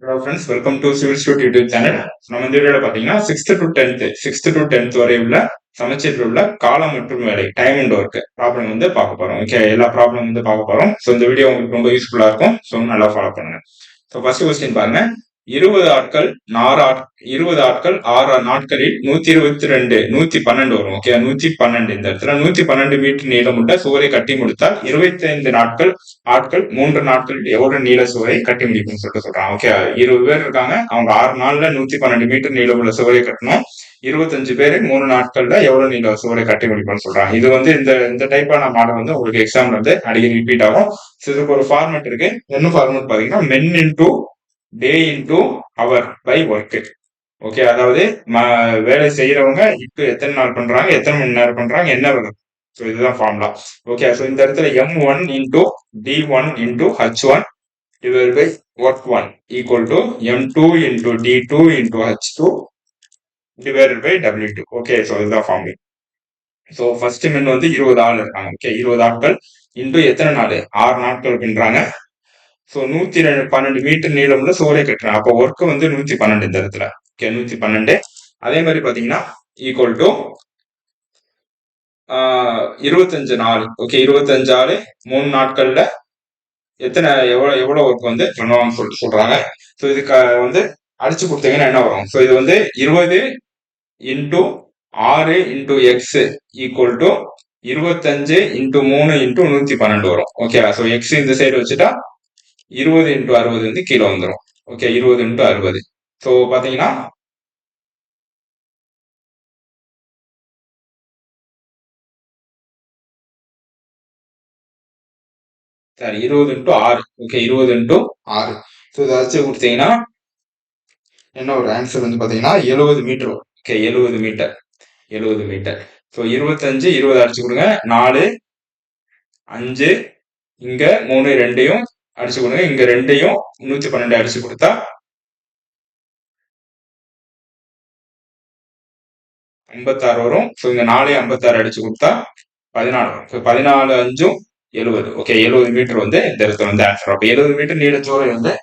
Hello friends, welcome to civil stood YouTube channel. நம்ம இந்த வீடியோல பாத்தீங்கன்னா சிக்ஸ்த் டு 10th வரை உள்ள சமச்சீரில் உள்ள காலம் மற்றும் வேலை டைம் அண்ட் ஒர்க் ப்ராப்ளம் வந்து பார்க்க போறோம். ஓகே, எல்லா ப்ராப்ளம் வந்து பார்க்க போறோம். ஸோ இந்த வீடியோ உங்களுக்கு ரொம்ப யூஸ்ஃபுல்லா இருக்கும். ஸோ நல்லா ஃபாலோ பண்ணுங்க. ஸோ ஃபர்ஸ்ட் கொஸ்டின் பாருங்க. 20 ஆட்கள் 20 ஆட்கள் 6 நாட்களில் 122 112 வரும். ஓகே, 112 இந்த இடத்துல 112 மீட்டர் நீளமுள்ள சுவரை கட்டி முடித்தால் 25 ஆட்கள் 3 நாட்கள் எவ்வளவு நீள சுவரை கட்டி முடிக்கும்னு சொல்றாங்க. ஓகே, 20 பேர் இருக்காங்க. அவங்க 6 நாள்ல 112 மீட்டர் நீளமுள்ள சுவரை கட்டணும். 25 பேர் 3 நாட்கள்ல எவ்வளவு நீள சுவரை கட்டி முடிக்கும்னு சொல்றாங்க. இது வந்து இந்த டைப்பான மாடல் வந்து உங்களுக்கு எக்ஸாம்ல வந்து அடிக்கடி ரிப்பீட் ஆகும். இதுக்கு ஒரு ஃபார்மேட் இருக்கு. என்ன ஃபார்மேட் பாத்தீங்கன்னா men into day into hour by work. Okay, அதாவது வேலை செய்யறவங்க இப்போ எத்தனை நாள் பண்றாங்க, எத்தனை மணி நேரம் பண்றாங்க, என்ன வரும். ஸோ இதுதான் ஃபார்முலா. ஓகே, ஸோ இந்த இடத்துல M1 into D1 into H1 divided by work 1 equal to M2 into D2 into H2 divided by W2. Okay, so இதுதான் ஃபார்முலா. ஸோ ஃபர்ஸ்ட் மென் வந்து 20 ஆள் இருக்காங்க. ஓகே, 20 ஆட்கள் இன்டூ எத்தனை நாள், 6 நாட்கள் பண்றாங்க. ஸோ 112 மீட்டர் நீளம்ல சுவரை கட்டுறாங்க. அப்போ ஒர்க் வந்து 112 இந்த இடத்துல. ஓகே, 112. அதே மாதிரி பாத்தீங்கன்னா ஈக்குவல் டு 25 நாள். ஓகே, 25 ஆள் 3 நாட்கள்ல எத்தனை எவ்வளவு ஒர்க் வந்து பண்ணுவாங்கன்னு சொல்றாங்க. ஸோ இதுக்கு வந்து அடிச்சு கொடுத்தீங்கன்னா என்ன வரும். ஸோ இது வந்து 20 into 6 into X equal to 25 into 3 into 112 வரும். ஓகே, ஸோ எக்ஸ் இந்த சைடு வச்சுட்டா 20 இன்டூ 60 வந்து கீழே வந்துடும். Okay, 20 into 60. ஸோ பாத்தீங்கன்னா சரி 20 இன்டூ 6. Okay, 20 into 6. ஸோ இதை வச்சு கொடுத்தீங்கன்னா என்ன ஒரு ஆன்சர் வந்து பாத்தீங்கன்னா 70 metre. Okay, 70 metre. 70 metre. So 25 20 அடிச்சு கொடுங்க. 4 5 இங்க 3 ரெண்டையும் அடிச்சு கொடுங்க. இங்க ரெண்டையும் 112 அடிச்சு கொடுத்தா 56 வரும். ஸோ இங்க 4 56 அடிச்சு கொடுத்தா 14 வரும். ஸோ 14 5 70. ஓகே, 70 மீட்டர் வந்து இந்த இடத்துல வந்து ஆன்சர். அப்போ 70 மீட்டர் நீளச்சோரை வந்து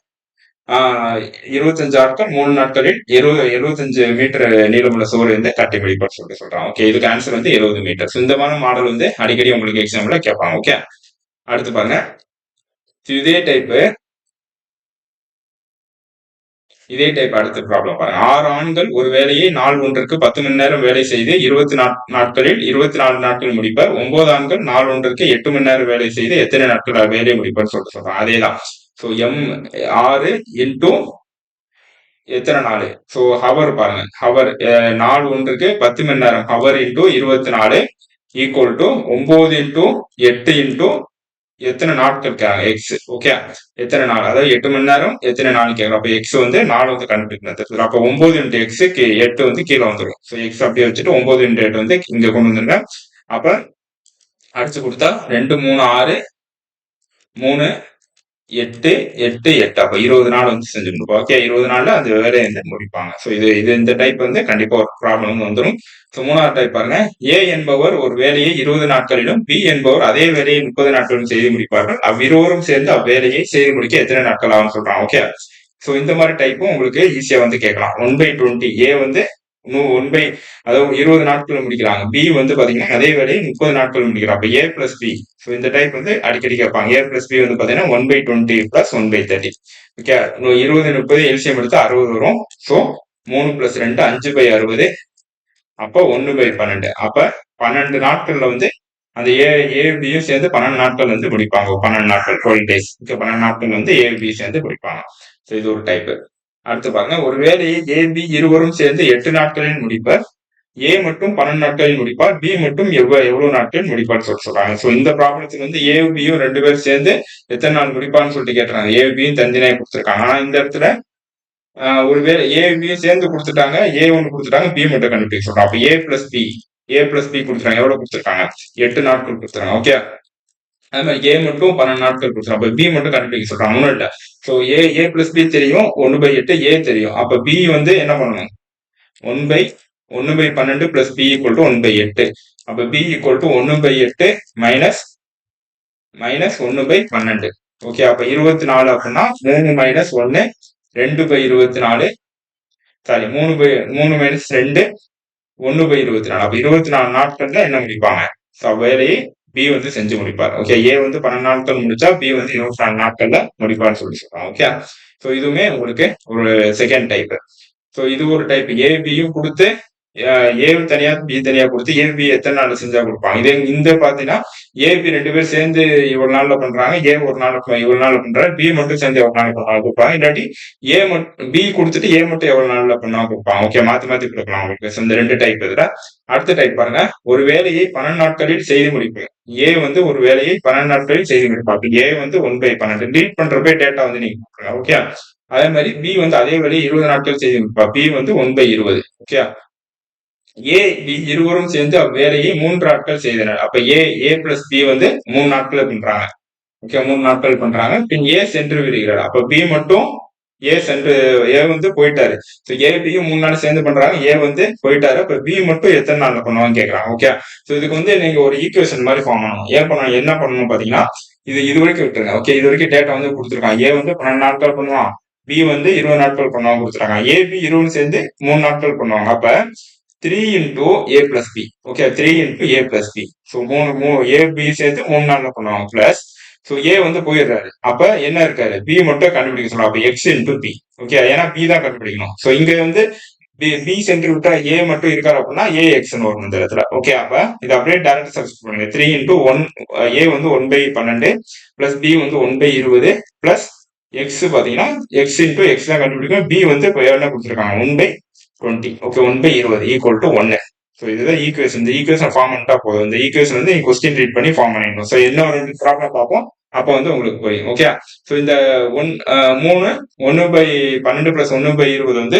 25 ஆட்கள் 3 நாட்களில் 75 மீட்டர் நீளமுள்ள சுவர் வந்து கட்டி முடிப்பார் சொல்றாங்க. ஓகே, இதுக்கு ஆன்சர் வந்து 70 மீட்டர். இந்த மாதிரி மாடல் வந்து அடிக்கடி உங்களுக்கு எக்ஸாம்ல கேட்பாங்க. ஓகே, அடுத்து பாருங்க. இதே டைப் அடுத்த ப்ராப்ளம் பாருங்க. 6 ஆண்கள் ஒரு வேலையை நாள் ஒன்றுக்கு 10 மணி நேரம் வேலை செய்து 24 நாட்கள் முடிப்பார். 9 ஆண்கள் நாள் ஒன்றுக்கு 8 மணி நேரம் வேலை செய்து எத்தனை நாட்கள் வேலையை முடிப்பார் சொல்றாங்க. அதேதான். ஸோ M6 இன்டூ எத்தனை நாள். ஸோ ஹவர் பாருங்க. ஹவர் நாள் ஒன்றுக்கு 10 மணி நேரம். Hour into 24 equal to 9 into 8 into எத்தனை நாட்கள் கேட்கறாங்க எக்ஸ். ஓகே, எத்தனை நாள், அதாவது 8 மணி நேரம் எத்தனை நாள் கேட்கறோம். அப்ப எக்ஸ் வந்து 4 வந்து கண்டுபிடிக்கணும். அப்ப 9 இன்ட்டு எக்ஸ் 8 வந்து கீழே வந்துடும். ஸோ எக்ஸ் அப்படியே வச்சுட்டு 9 இன்ட்டு 8 வந்து இங்க கொண்டு வந்துருங்க. அப்ப அடிச்சு கொடுத்தா 2 3 6 3 8 8 8. அப்ப 20 நாள் வந்து செஞ்சு முடிப்போம். ஓகே, 20 நாள்ல அந்த வேலையை வந்து முடிப்பாங்க. ஸோ இது இந்த டைப் வந்து கண்டிப்பா ஒரு ப்ராப்ளம் வந்துடும். ஸோ மூணாவது டைப் பாருங்க. ஏ என்பவர் ஒரு வேலையை 20 நாட்களிலும் பி என்பவர் அதே வேலையை 30 நாட்களிலும் செய்து முடிப்பார்கள். அவ்விருவரும் சேர்ந்து அவ்வேலையை செய்து முடிக்க எத்தனை நாட்கள் ஆகும் சொல்றாங்க. ஓகே, ஸோ இந்த மாதிரி டைப்பும் உங்களுக்கு ஈஸியா வந்து கேட்கலாம். 1/20. ஏ வந்து 1 அதாவது 20 நாட்கள் முடிக்கிறாங்க. பி வந்து பாத்தீங்கன்னா அதே வேலையை 30 நாட்கள் முடிக்கிறாங்க. அப்ப ஏ பிளஸ் பி. ஸோ இந்த டைப் வந்து அடிக்கடி கேட்பாங்க. ஏ பிளஸ் பி வந்து பாத்தீங்கன்னா 1/20 பிளஸ் 1/30. ஓகே, 20 30 எல்சிஎம் எடுத்து 60 வரும். So 3 plus 2 5/60. அப்ப 1/12. அப்ப 12 நாட்கள்ல வந்து அந்த ஏபியும் சேர்ந்து 12 நாட்கள் வந்து முடிப்பாங்க. 12 நாட்கள் 12 டேஸ். 12 நாட்கள் வந்து ஏபி சேர்ந்து முடிப்பாங்க. ஸோ இது ஒரு டைப். அடுத்து பாருங்க. ஒரு வேலையை ஏபி இருவரும் சேர்ந்து 8 நாட்களில் முடிப்பர். ஏ மட்டும் 12 நாட்களில் முடிப்பார். பி மட்டும் எவ்வளவு நாட்கள் முடிப்பார்னு சொல்றாங்க. ஸோ இந்த ப்ராப்ளத்துக்கு வந்து ஏபியும் 2 பேர் சேர்ந்து எத்தனை நாள் முடிப்பான்னு சொல்லிட்டு கேட்டுறாங்க. ஏபியும் தனித்தனியாக கொடுத்துருக்காங்க. ஆனா இந்த இடத்துல ஒருவேளை ஏபியும் சேர்ந்து கொடுத்துட்டாங்க. ஏ ஒன்று கொடுத்துட்டாங்க, பி மட்டும் கண்டுபிடிக்க சொல்றாங்க. அப்ப ஏ பிளஸ் பி கொடுத்துருக்காங்க. எவ்வளவு கொடுத்துருக்காங்க, 8 நாட்கள் கொடுத்துருக்காங்க. ஓகே, அது மாதிரி ஏ மட்டும் 12 நாட்கள் கொடுத்துருக்காங்க. அப்ப பி மட்டும் கண்டுபிடிக்க சொல்றாங்க. ஒன்றும் இல்லை. ஸோ ஏ பிளஸ் பி தெரியும், 1/8 ஏ தெரியும். அப்ப பி வந்து என்ன பண்ணணும், 1/12 பிளஸ் பி ஈக்குவல் டு 1/8. அப்ப B equal to 1/8 minus 1/12. Okay, அப்ப 24 அப்படின்னா 3 மைனஸ் 1 2/24 சாரி 3 மைனஸ் 2 1/24. அப்ப 24 நாட்கள்ல என்ன முடிப்பாங்க? வேலையை பி வந்து செஞ்சு முடிப்பார். ஓகே, ஏ வந்து 12 நாட்கள் முடிச்சா பி வந்து 24 நாட்கள்ல முடிப்பார்னு சொல்றாங்க. ஓகே, ஸோ இதுவுமே உங்களுக்கு ஒரு செகண்ட் டைப். ஸோ இது ஒரு டைப். ஏ பியும் கொடுத்து ஏ தனியா பி தனியா கொடுத்து ஏ பி எத்தனை நாள் செஞ்சா கொடுப்பாங்க. இதே இந்த பாத்தீங்கன்னா ஏபி 2 பேரும் சேர்ந்து இவ்வளவு நாள்ல பண்றாங்க, ஏ ஒரு நாள் இவ்வளவு நாள் பண்றாரு, பி மட்டும் சேர்ந்து எவ்வளவு நாள் பண்ணாலும் கொடுப்பாங்க. இல்லாட்டி ஏ மட்டும் பி கொடுத்துட்டு ஏ மட்டும் எவ்வளவு நாள்ல பண்ணா கொடுப்பாங்க. ஓகே, மாத்தி மாத்தி கொடுக்கலாம் உங்களுக்கு. இந்த 2 டைப் இதுல. அடுத்த டைப் பாருங்க, ஒரு வேலையை 12 நாட்களில் செய்து முடிப்பு. ஏ வந்து ஒரு வேலையை 12 நாட்களில் செய்து முடிப்பாங்க. ஏ வந்து 1/12 ரீட் பண்றப்ப டேட்டா வந்து நீங்க ஓகே. அதே மாதிரி பி வந்து அதே வேலையை 20 நாட்கள் செய்து முடிப்பா. பி வந்து 1/20. ஓகே, ஏ பி இருவரும் சேர்ந்து அவ்வேலையை 3 நாட்கள் செய்தனர். அப்ப ஏ பிளஸ் பி வந்து 3 நாட்கள் பண்றாங்க. ஓகே, 3 நாட்கள் பண்றாங்க. பின் ஏ சென்று விடுகிறார். அப்ப பி மட்டும் ஏ வந்து போயிட்டாரு. ஏ பியும் 3 நாள் சேர்ந்து பண்றாங்க, ஏ வந்து போயிட்டாரு. அப்ப பி மட்டும் எத்தனை நாள்ல பண்ணுவான்னு கேக்குறாங்க. ஓகே, இதுக்கு வந்து நீங்க ஒரு ஈக்குவேஷன் மாதிரி ஃபார்ம் பண்ணணும். என்ன பண்ணணும் பாத்தீங்கன்னா, இது வரைக்கும் விட்டுருங்க. ஓகே, இது வரைக்கும் டேட்டா வந்து கொடுத்துருக்காங்க. ஏ வந்து 12 நாட்கள் பண்ணுவான், பி வந்து 20 நாட்கள் பண்ணுவாங்க கொடுத்துருக்காங்க. ஏ பி 20 சேர்ந்து 3 நாட்கள் பண்ணுவாங்க. அப்ப 3 into a plus b. Okay, 3 into a plus b. So A B சேர்த்து 3 நாள்ல பண்ணுவாங்க பிளஸ். ஸோ ஏ வந்து போயிடுறாரு. அப்ப என்ன இருக்காரு? பி மட்டும் கண்டுபிடிக்க சொல்லலாம். அப்ப எக்ஸ் இன்டூ பி. ஓகே, ஏன்னா பி தான் கண்டுபிடிக்கணும். ஸோ இங்க வந்து பி சென்று விட்டா ஏ மட்டும் இருக்காரு அப்படின்னா ஏ எக்ஸ்னு வரும் இந்த இடத்துல. ஓகே, அப்ப இது அப்படியே டைரக்ட் சப்ஸ்டிட் பண்ணுங்க. 3 into 1 ஏ வந்து 1/12 பிளஸ் பி வந்து 1/20 பிளஸ் எக்ஸ் பாத்தீங்கன்னா எக்ஸ் இன்டூ எக்ஸ் தான் கண்டுபிடிக்கணும். பி வந்து என்ன கொடுத்துருக்காங்க? 1/20. Okay, 1/20 equal to 1. ஸோ இதுதான் ஈக்குவேஷன். இந்த ஈக்குவேஷன் ஃபார்ம் பண்ணிட்டா போதும். இந்த ஈக்குவேஷன் வந்து நீங்க கொஸ்டின் ரீட் பண்ணி ஃபார்ம் பண்ணிடணும். ஸோ என்ன ஒரு ப்ராப்ளம் பார்ப்போம், அப்போ வந்து உங்களுக்கு புரியும். ஓகே, ஸோ இந்த 1/12 பிளஸ் 1/20 வந்து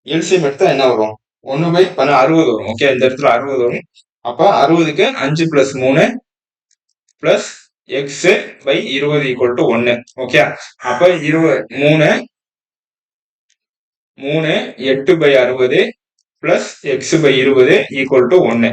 எல்சிஎம் எடுத்தா என்ன வரும்? 1/60 வரும். ஓகே, இந்த இடத்துல 60 வரும். அப்ப 60க்கு 5 plus 3 plus x by 20 equal to 1. Okay, அப்ப 3 8/60 plus x by 20 equal to 1.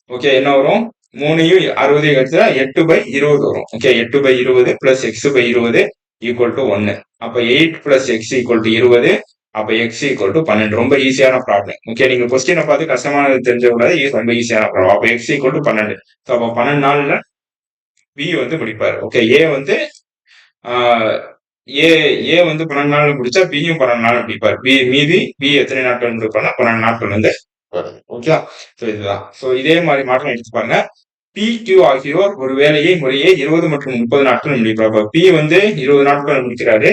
Okay, என்ன வரும்? 3யும் 60 எடுத்தா 8/20 வரும். Okay, 8/20 plus x by 20 equal to 1. அப்ப 8 பிளஸ் எக்ஸ் ஈக்குவல் டு 20. அப்ப எக்ஸ் ஈக்குவல் டு 12. ரொம்ப ஈஸியான ப்ராப்ளம். ஓகே, நீங்க கொஸ்டினை பார்த்து கஷ்டமானது தெரிஞ்ச கூடாது, ரொம்ப ஈஸியான ப்ராப்ளம். அப்ப எக்ஸ் ஈக்குவல் டு 12. ஸோ அப்ப 12 நாள்ல பி வந்து முடிப்பாரு. ஓகே, ஏ வந்து ஏ வந்து 12 நாள் முடிச்சா பியும் 12 நாள் முடிப்பார். மீதி பி எத்தனை நாட்கள் முடிப்பாருன்னா 12 நாட்கள் வந்து ஓகே. ஸோ இதுதான். ஸோ இதே மாதிரி மாற்றம் எடுத்துப்பாங்க. பி கியூ ஆகியோர் ஒரு வேலையை முறையே 20 மற்றும் 30 நாட்கள் முடிப்பார். பி வந்து 20 நாட்கள் முடிக்கிறாரு,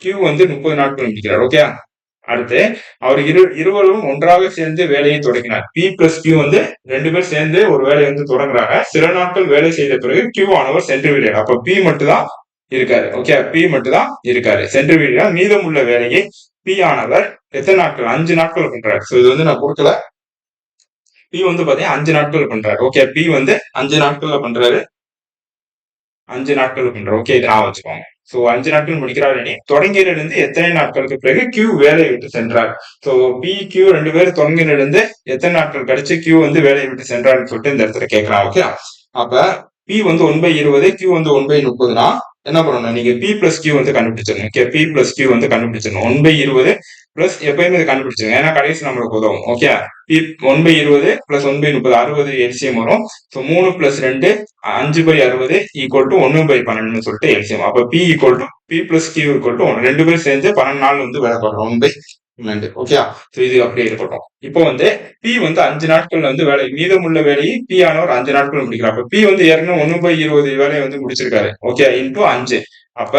கியூ வந்து 30 நாட்கள் முடிக்கிறார். ஓகே, அடுத்து அவர் இருவரும் ஒன்றாக சேர்ந்து வேலையை தொடங்கினார். பி பிளஸ் கியூ வந்து 2 பேர் சேர்ந்து ஒரு வேலையை வந்து தொடங்குறாங்க. சில நாட்கள் வேலை செய்த பிறகு கியூ ஆனவர் சென்று விடுறார். அப்ப பி மட்டும் தான் இருக்காரு. ஓகே, பி மட்டும் தான் இருக்காரு, சென்று விடுறார். மீதம் உள்ள வேலையை பி ஆனவர் எத்தனை நாட்கள்? 5 நாட்கள் பண்றாரு. ஸோ இது வந்து நான் கொடுக்கல. பி வந்து பாத்தீங்கன்னா 5 நாட்கள் பண்றாரு. ஓகே, பி வந்து 5 நாட்கள்ல பண்றாரு. 5 நாட்கள் பண்றாரு. ஓகே, இது நான் வச்சுக்கோங்க. ஸோ 5 நாட்கள் முடிக்கிறாரு. தொடங்கியிலிருந்து எத்தனை நாட்களுக்கு பிறகு கியூ வேலையை விட்டு சென்றார்? ஸோ பி கியூ 2 பேரும் தொடங்கியிலிருந்து எத்தனை நாட்கள் கழிச்சு கியூ வந்து வேலையை விட்டு சென்றார்னு சொல்லிட்டு இந்த இடத்துல கேட்கலாம். ஓகே, அப்ப பி வந்து 1/20, கியூ வந்து 1/30னா என்ன பண்ணணும்? நீங்க பி பிளஸ் கியூ வந்து கண்டுபிடிச்சிடணும். ஓகே, பி பிளஸ் கியூ வந்து கண்டுபிடிச்சிடணும். 1/20 பிளஸ் எப்பயுமே கண்டுபிடிச்சிருங்க, ஏன்னா கடைசி நம்மளுக்கு உதவும். ஓகே, பி 1/20 பிளஸ் 1/30 60 எல்சிஎம் வரும். ஸோ 3 பிளஸ் 2 5/60 ஈக்குவல் டு 1/12 சொல்லிட்டு எல்சிஎம். அப்ப B equal to P plus Q equal to 1. 2 பேரும் சேர்ந்து 12 நாள் வந்து வேலை பார்க்கணும். 1/2. ஓகே, ஸோ இது அப்படியே இருக்கட்டும். இப்போ வந்து பி வந்து 5 நாட்கள் வந்து வேலை, மீதமுள்ள வேலையை பி ஆனவர் 5 நாட்கள் முடிக்கிறார். அப்ப பி வந்து ஏற்கனவே 1/20 வேலையை வந்து முடிச்சிருக்காரு. Okay, into 5. அப்ப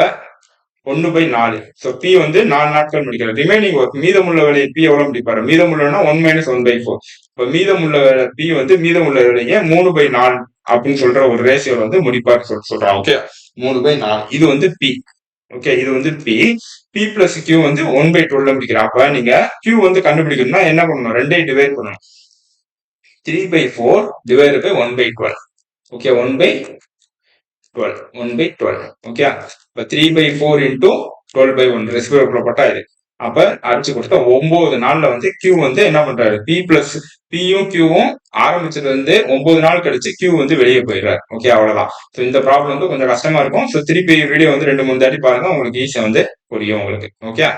1/4. ஸோ பி வந்து 4 நாட்கள் முடிக்கிறார். ரிமைனிங் ஒர்க் மீதமுள்ள வேலையை பி எவ்வளவு முடிப்பாரு? மீதமுள்ளனா 1 - 1/4. இப்ப மீதமுள்ள வேலை பி வந்து மீதமுள்ள வேலையை 3/4 அப்படின்னு சொல்ற ஒரு ரேஷியோ வந்து முடிப்பாரு சொல்றாங்க. ஓகே, 3/4. இது வந்து பி. ஓகே, இது வந்து பி. பி பிளஸ் கியூ வந்து 1/12 முடிக்கிறார். அப்ப நீங்க கியூ வந்து கண்டுபிடிக்கணும்னா என்ன பண்ணணும்? 2ஐ டிவைட் பண்ணணும். 3/4 டிவைடட் பை 1/12. ஓகே, 1/12. ஓகே, இப்ப 3/4 into 12/1 ரெசிபிரோக்குள்ள போட்டா இது. அப்ப அடிச்சு கொடுத்தா 9 நாள்ல வந்து Q வந்து என்ன பண்றாரு, பியும் Qவும் ஆரம்பிச்சது வந்து 9 நாள் கழிச்சு Q வந்து வெளியே போயிடுறாரு. ஓகே, அவ்வளவுதான். ஸோ இந்த ப்ராப்ளம் வந்து கொஞ்சம் கஷ்டமா இருக்கும். ஸோ திருப்பி வீடியோ வந்து 2-3 தாட்டி பாருங்க, உங்களுக்கு ஈஸியா வந்து புரியும் உங்களுக்கு. ஓகே,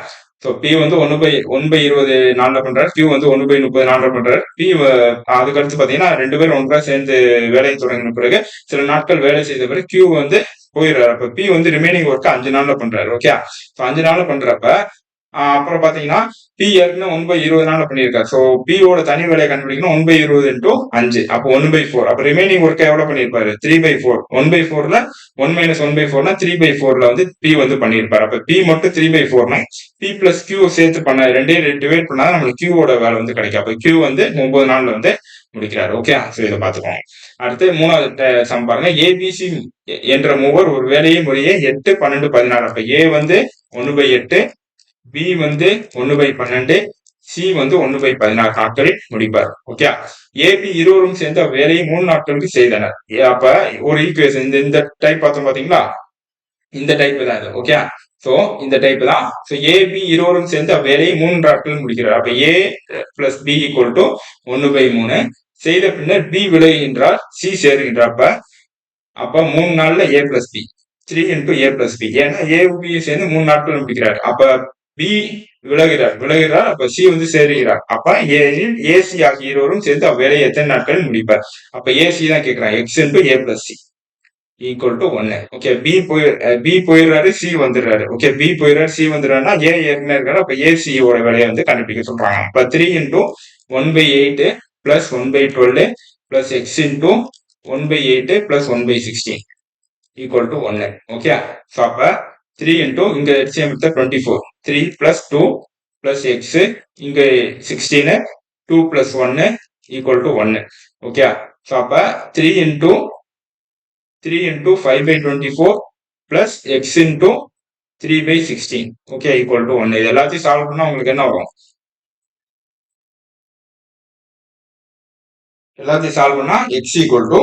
ஸோ பி வந்து 1/20 நாள்ல பண்றாரு, Q வந்து 1/30 நாள்ல பண்றாரு. அதுக்கடுத்து பாத்தீங்கன்னா 2 பேரும் ஒன்றா சேர்ந்து வேலையை தொடங்கின பிறகு சில நாட்கள் வேலை செய்த பிறகு Q வந்து போயிடுறாரு. அப்ப P வந்து ரிமைனிங் ஒர்க் 5 நாள்ல பண்றாரு. ஓகே, 5 நாள்ல பண்றப்ப அப்புறம் பாத்தீங்கன்னா பி ஏற்கனவே 1/20 நாள்ல பண்ணியிருக்காரு. ஸோ பியோட தனி வேலையை கண்டுபிடிக்கணும். 1/20 into 5 அப்போ 1/4. அப்ப ரிமைனிங் ஒர்க் எவ்வளவு பண்ணிருப்பாரு, 3/4. 1/4ல 1 - 1/4னா 3/4ல வந்து பி வந்து பண்ணிருப்பாரு. அப்ப பி மட்டும் 3/4னா பி பிளஸ் கியூ சேர்த்து பண்ண ரெண்டையும் டிவைட் பண்ணா நம்மளுக்கு கியூவோட வேலை வந்து கிடைக்கும். அப்ப கியூ வந்து 9 நாள்ல வந்து முடிக்கிறாரு. ஓகே, ஸோ இதை பார்த்துக்கோங்க. அடுத்து 3வது சம் பாருங்க. ஏபிசி என்ற மூவர் ஒரு வேலையை முறையே 8, 12, 16. அப்ப ஏ வந்து 1/8, பி வந்து 1/12, சி வந்து 1/16 நாட்களில் முடிப்பார். ஓகே, ஏபி இருவரும் சேர்ந்த வேலையை 3 நாட்களுக்கு செய்தனர். அப்ப ஒரு ஈக்குவேஷன் இந்த டைப் பார்த்தோம் பாத்தீங்களா, இந்த டைப் தான் இது. ஓகே, சோ இந்த டைப் தான். சோ ஏபி இருவரும் சேர்ந்து வேலையை 3 நாட்கள் முடிக்கிறார். அப்ப A plus B equal to 1/3 செய்த பின்னர் பி விலகுகின்றார், சி சேருகின்றார். அப்ப 3 நாள்ல ஏ plus B, 3 into A plus B. ஏன்னா ஏ பி சேர்ந்து 3 நாட்கள் முடிக்கிறார். அப்ப பி விலகிறார், அப்ப சி வந்து சேருகிறார். அப்ப ஏசி ஆகிய இருவரும் சேர்ந்து அவ்வேலையை எத்தனை நாட்கள் முடிப்பார். அப்ப ஏசி தான் கேட்கிறான், x into A plus C equal to 1. Okay, B போயிடுறாரு, சி வந்துடுறாரு. ஓகே, பி போயிடுறாரு, சி வந்துடுறாருன்னா ஏ ஏற்கனவே இருக்காரு. அப்ப ஏசியோட வேலையை வந்து கண்டுபிடிக்க சொல்றாங்க. அப்ப 3 into 1/8 plus 1/12 plus x into 1/8 plus 1/16 equal to 1. Okay, so அப்ப 3 into இங்க HCM எடுத்தா 24, 3 plus 2 plus x இங்க 16, 2 plus 1 equal to 1. Okay, so அப்ப 3 into 5/24 plus x into 3/16 okay equal to 1. இது எல்லாத்தையும் சால்வ் பண்ணா உங்களுக்கு என்ன வரும், எல்லாத்தையும் சால்வ் பண்ணா x ஈக்குவல் டு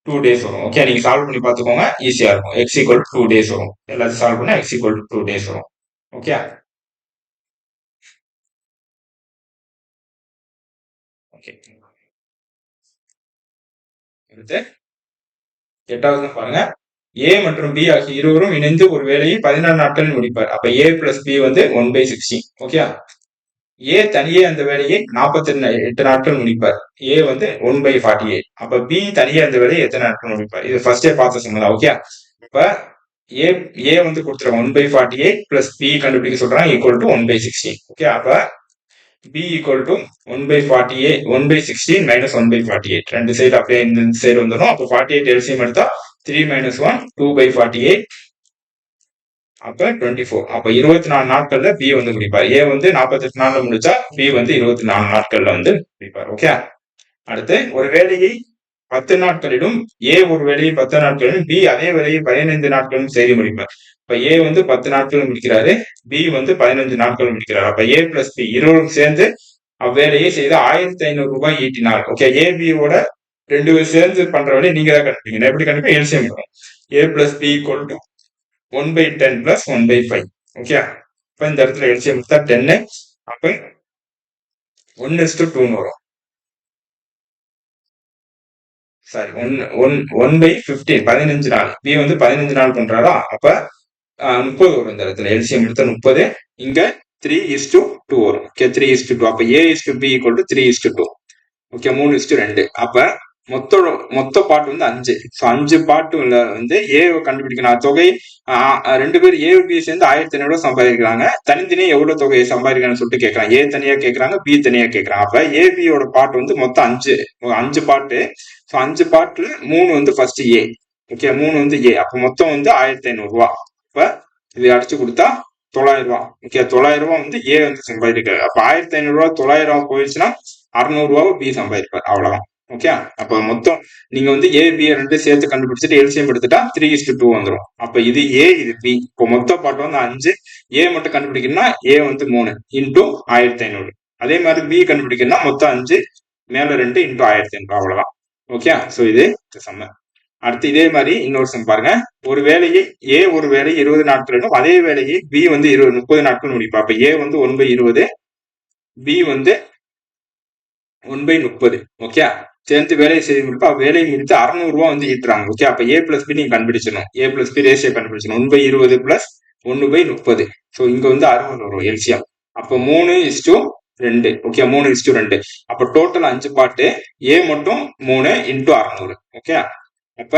2 days வரும். ஓகே, நீங்க சால்வ் பண்ணி பார்த்துக்கோங்க, ஈஸியா இருக்கும். x ஈக்குவல் டு 2 days வரும். எல்லாத்தையும் சால்வ் பண்ணா x ஈக்குவல் டு 2 days வரும். Okay, okay. அடுத்து 8வது பாருங்க. ஏ மற்றும் பி ஆகிய இருவரும் இணைந்து ஒரு வேலையை 14 நாட்களில் முடிப்பார். அப்ப ஏ பிளஸ் பி வந்து 1/16. ஓகே, ஏ தனியே அந்த வேலையை 48 நாட்கள் முடிப்பார். ஏ வந்து 1/48. அப்ப பி தனியே அந்த வேலையை எத்தனை நாட்கள் முடிப்பார். இது ஃபர்ஸ்டே பார்த்த சொன்னதா. ஓகே, இப்ப ஏ வந்து கொடுத்துருக்காங்க 1/48 பிளஸ் பி கண்டுபிடிக்க சொல்றாங்க ஈக்குவல் டு 1/16. ஓகே, அப்ப b equal to 1/48 1/16 minus 1/48 ரெண்டு சைடு அப்படியே இந்த சைடு வந்துடும். அப்ப 48 LCM எடுத்தா 3 minus 1 2/48 அப்ப 24. அப்ப 24 நாட்கள்ல b வந்து முடிப்பார். a வந்து 48 நாள்ல முடிச்சா b வந்து 24 நாட்கள்ல வந்து முடிப்பார். ஓகே, அடுத்து ஒரு வேலையை 10 நாட்களிலும் a ஒரு வேலையை 10 நாட்களிலும் b அதே வேலையை 15 நாட்களிலும் செய்து முடிப்பார். இப்ப a வந்து 10 நாட்கள் முடிக்கிறாரு, b வந்து 15 நாட்கள் முடிக்கிறாரு. அப்ப a பிளஸ் b இருவரும் சேர்ந்து அவ்வேலையை செய்து 1500 ரூபாய் ஈட்டினார். ஓகே, ஏபியோட 2 பேர் சேர்ந்து பண்ற வேலையை நீங்க தான் கண்டுபிடிக்கணும். எப்படி கண்டுபிடிக்க, எல்சிஎம் வரும். a plus b equal to 1/10 plus 1/5. Okay, இப்ப இந்த இடத்துல எல்சிஎம் எடுத்தா 10. அப்ப 1:2 வரும். சாரி 1/15 15 நாள். பி வந்து 15 நாள் பண்றாரா, அப்ப 30 வரும். இந்த இடத்துல எல்சிஎம் எடுத்த 30. இங்க 3:2 வரும். ஓகே, 3:2. அப்ப a/b ஈக்குவல் டு 3:2. ஓகே, 3:2. அப்ப மொத்த பாட்டு வந்து 5. 5 பாட்டுல வந்து ஏ கண்டுபிடிக்கணும். தொகை 2 பேர் ஏ பி சேர்ந்து 1500 சம்பாதிக்கிறாங்க. தனித்தனியா எவ்வளவு தொகையை சம்பாதிக்கிறான்னு சொல்லிட்டு கேட்கறாங்க. ஏ தனியா கேட்கறாங்க, பி தனியா கேட்கறாங்க. அப்ப ஏபியோட பாட்டு வந்து மொத்தம் 5 பாட்டு. 5 பாட்டுல 3 வந்து ஃபர்ஸ்ட் ஏ. ஓகே, 3 வந்து ஏ. அப்ப மொத்தம் வந்து 1500 ரூபாய். இப்ப இது அடிச்சு கொடுத்தா 900 ரூபாய். ஓகே, 900 ரூபாய் வந்து ஏ வந்து சம்பாதிக்கிறாரு. அப்ப 1500 ரூபாய் 900 போயிடுச்சுன்னா 600 ரூபாய் பி சம்பாதிப்பார். அவ்வளவுதான். ஓகே, அப்ப மொத்தம் நீங்க வந்து ஏ பி ரெண்டு சேர்த்து கண்டுபிடிச்சிட்டு எல்சிஎம் எடுத்துட்டா 3:2 வந்துடும். அப்ப இது ஏ, இது பி. இப்போ மொத்த பாட்டு வந்து 5. ஏ மட்டும் கண்டுபிடிக்கணும்னா ஏ வந்து 3 இன்டூ 1500. அதே மாதிரி பி கண்டுபிடிக்கணும்னா மொத்தம் 5 மேல 2 இன்டூ 1500. அவ்வளவுதான். ஓகே, சோ இது சம்ம. அடுத்து இதே மாதிரி இன்னொரு சம் பாருங்க. ஒரு வேலையை ஏ ஒரு வேலை 20 நாட்களிலும் அதே வேலையை பி வந்து 30 நாட்கள் முடிப்பா. அப்ப ஏ வந்து 1/20, பி வந்து 1/30. ஓகே, சேர்ந்து வேலையை செய்து முடிப்பா. வேலையை முடித்து 600 ரூபாய் வந்து ஈட்டுறாங்க. ஓகே, அப்ப ஏ பிளஸ் பி நீங்க கண்டுபிடிச்சணும். ஏ பிளஸ் பி ரேஷியோ கண்டுபிடிச்சணும். 1/20 பிளஸ் 1/30. ஸோ இங்க வந்து 60 வரும் எல்சிஎம். அப்போ 3:2. ஓகே, 3:2. அப்ப டோட்டல் 5 பார்ட்டு, ஏ மட்டும் 3 இன்டூ 600. ஓகே, அப்ப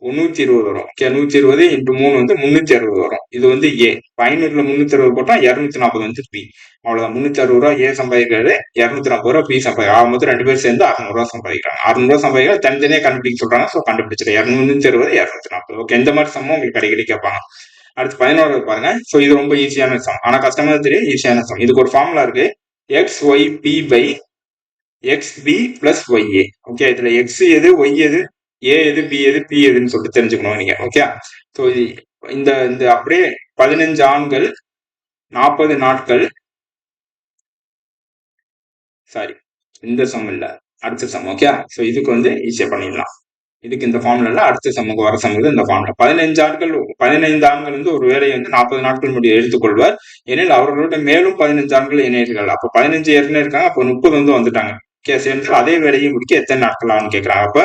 120 வரும். ஓகே, 120 இன்டூ 3 வந்து 360 வரும். இது வந்து ஏ. 500ல 360 போட்டா 240 வந்து பி. அவ்வளவுதான். 360 ரூபா ஏ சம்பாதிக்கிறது, 240 ரூபா பி சம்பாதிக்கிறாங்க. மொத்தம் 2 பேர் சேர்ந்து 600 ரூபா சம்பாதிக்கிறாங்க. 600 ரூபா சம்பாதிக்கிறாங்க, தனித்தனியா கண்டுபிடிக்க சொல்றாங்க. ஸோ கண்டுபிடிச்சிடும். 260, 240. ஓகே, இந்த மாதிரி சம்மம் உங்களுக்கு அடிக்கடி கேட்பாங்க. அடுத்து 11 பாருங்க. ஸோ இது ரொம்ப ஈஸியான சம். ஆனா கஷ்டமா தெரியும், ஈஸியான சம். இதுக்கு ஒரு ஃபார்முலா இருக்கு. X y B by x B plus y A. Okay, இதுல எக்ஸ் எது, ஒய் எது, ஏ எது, பி எது, பி எதுன்னு சொல்லிட்டு தெரிஞ்சுக்கணும் நீங்க. ஓகே, ஸோ இந்த இந்த அப்படியே 15 ஆண்கள் 40 நாட்கள். சாரி, இந்த சம் இல்ல, அடுத்த சம். ஓகே, ஸோ இதுக்கு வந்து ஈஸியா பண்ணிடலாம். இதுக்கு இந்த ஃபார்முலா அடுத்த சம்முக்கு வர சம்முக்கு இந்த ஃபார்முலா. 15 ஆண்கள் வந்து ஒரு வேலையை வந்து 40 நாட்கள் முடிய எடுத்துக்கொள்வார் எனில் அவர்களோட மேலும் 15 ஆண்கள் இணையர்கள். அப்ப 15 ஏற்கனவே இருக்காங்க, அப்ப 30 வந்து வந்துட்டாங்க. சேர்ந்து அதே வேலையை முடிக்க எத்தனை நாட்கள் ஆகும்னு கேட்கறாங்க. அப்ப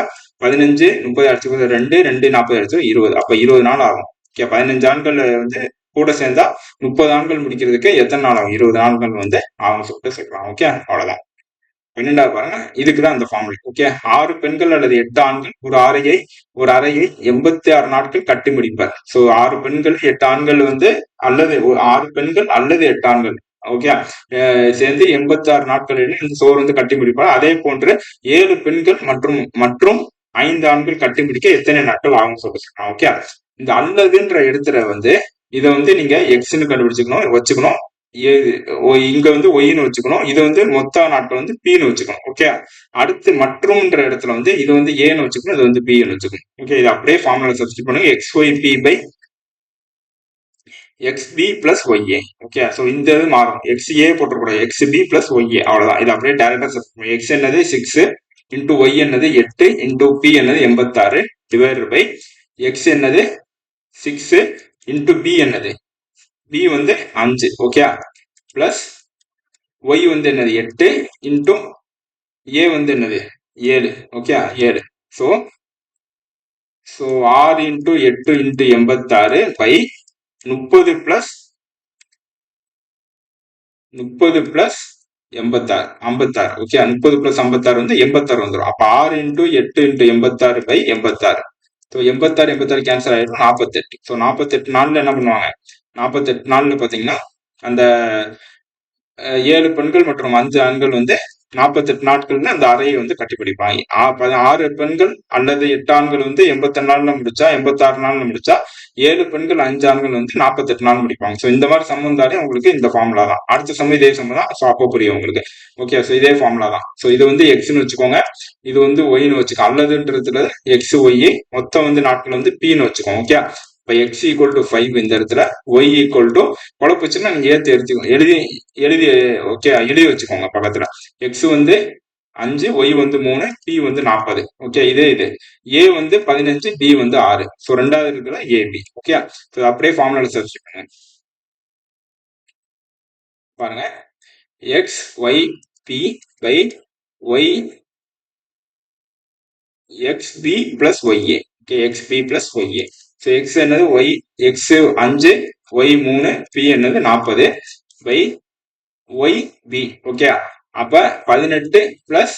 15 30 அடிச்சு 2 2 40 அடிச்சு 20. அப்ப 20 நாள் ஆகும். ஓகே, 15 ஆண்கள் வந்து கூட சேர்ந்தா 30 ஆண்கள் முடிக்கிறதுக்கு எத்தனை நாள் ஆகும்? 20 நாட்கள் வந்து ஆகும் சொல்லிட்டு சேர்க்கலாம். ஓகே, அவ்வளவுதான். 12வது பாருங்க. இதுக்குதான் அந்த ஃபார்முலா. ஓகே, 6 பெண்கள் அல்லது 8 ஆண்கள் ஒரு அறையை 86 நாட்கள் கட்டி முடிப்பார். சோ 6 பெண்கள் 8 ஆண்கள் வந்து அல்லது 6 பெண்கள் அல்லது 8 ஆண்கள். ஓகே, சேர்ந்து 86 நாட்களில் இந்த சோறு வந்து கட்டி முடிப்பார். அதே போன்று 7 பெண்கள் மற்றும் 5 ஆண்கள் கட்டி முடிக்க எத்தனை நாட்கள் ஆகும் சொல்லிருக்காங்க. ஓகே, இந்த அல்லதுன்ற இடத்துல வந்து இதை வந்து நீங்க எக்ஸ்ன்னு வச்சுக்கணும். இங்க வந்து ஒய்னு வச்சுக்கணும். இது வந்து மொத்த நாட்கள் வந்து பின்னு வச்சுக்கணும். ஓகே, அடுத்து மற்றும்ன்ற இடத்துல வந்து இது வந்து ஏன்னு வச்சுக்கணும், இது வந்து பின்னு வச்சுக்கணும். ஓகே, இது அப்படியே ஃபார்முலா சப்ஸ்டிட் பண்ணுங்க. X y B by x B plus y a. Okay, so இந்த இது மாறும். எக்ஸ் ஏ போட்டக்கூடாது, எக்ஸ் பி பிளஸ் ஒய்ஏ. அவ்வளவுதான். இது அப்படியே டேரக்டா சப்ஸ்டிட். எக்ஸ் என்னது 6 இன்டூ ஒய் என்னது 8 இன்டூ பி என்னது 86 டிவைடட் பை எக்ஸ் என்னது 6 இன்டூ பி என்னது பி வந்து 5. ஓகே, பிளஸ் ஒய் வந்து என்னது 8 இன்டூ ஏ வந்து என்னது 7. Okay, 7. So 6 into 8 into 86 by 30 plus 56. Okay, 30 plus 56 வந்து 86 வந்துடும். அப்ப 6 into 8 into 86 by 86. So 86 cancel ஆயிடும், 48. ஸோ 48 நாள்ல என்ன பண்ணுவாங்க? 48 நாள்ல பாத்தீங்கன்னா அந்த 7 பெண்கள் மற்றும் 5 ஆண்கள் வந்து 48 நாட்கள்ல அந்த அறையை வந்து கட்டிப்பிடிப்பாங்க. 6 பெண்கள் அல்லது 8 ஆண்கள் வந்து 82 நாள்ல முடிச்சா, 86 நாள்ல முடிச்சா, 7 பெண்கள் 5 ஆண்கள் வந்து 48 நாள் முடிப்பாங்க. ஸோ இந்த மாதிரி சம் வந்தாலே உங்களுக்கு இந்த ஃபார்முலா தான். அடுத்த சம் இதே சம் தான். ஸோ அப்போ புரியும் உங்களுக்கு. ஓகே, ஸோ இதே ஃபார்முலா தான். ஸோ இது வந்து எக்ஸ்ன்னு வச்சுக்கோங்க, இது வந்து ஒய்னு வச்சுக்கோங்க. அல்லதுன்றதுல எக்ஸ் ஒய், மொத்தம் வந்து நாட்கள் வந்து பின்னு வச்சுக்கோங்க. ஓகே, இப்போ எக்ஸ் ஈக்குவல் டு 5 இந்த இடத்துல, ஒய் ஈக்குவல் டு குழப்பச்சுன்னா நீங்க எழுதி ஓகே எழுதி வச்சுக்கோங்க பக்கத்துல. எக்ஸ் வந்து 5, ஒய் வந்து 3, பி வந்து 40. ஓகே, இது ஏ வந்து 15, பி வந்து 6. ஸோ ரெண்டாவது இருக்கிற ஏபி. ஓகே, ஸோ அப்படியே ஃபார்முலா சர்ச் பண்ணுங்க. பாருங்க, x y B by y x B plus y a. Okay, x B plus y a. So x என்னது ஒய், எக்ஸ் 5, ஒய் 3, பி என்னது 40 பை ஒய் பி. ஓகே, அப்ப 18 plus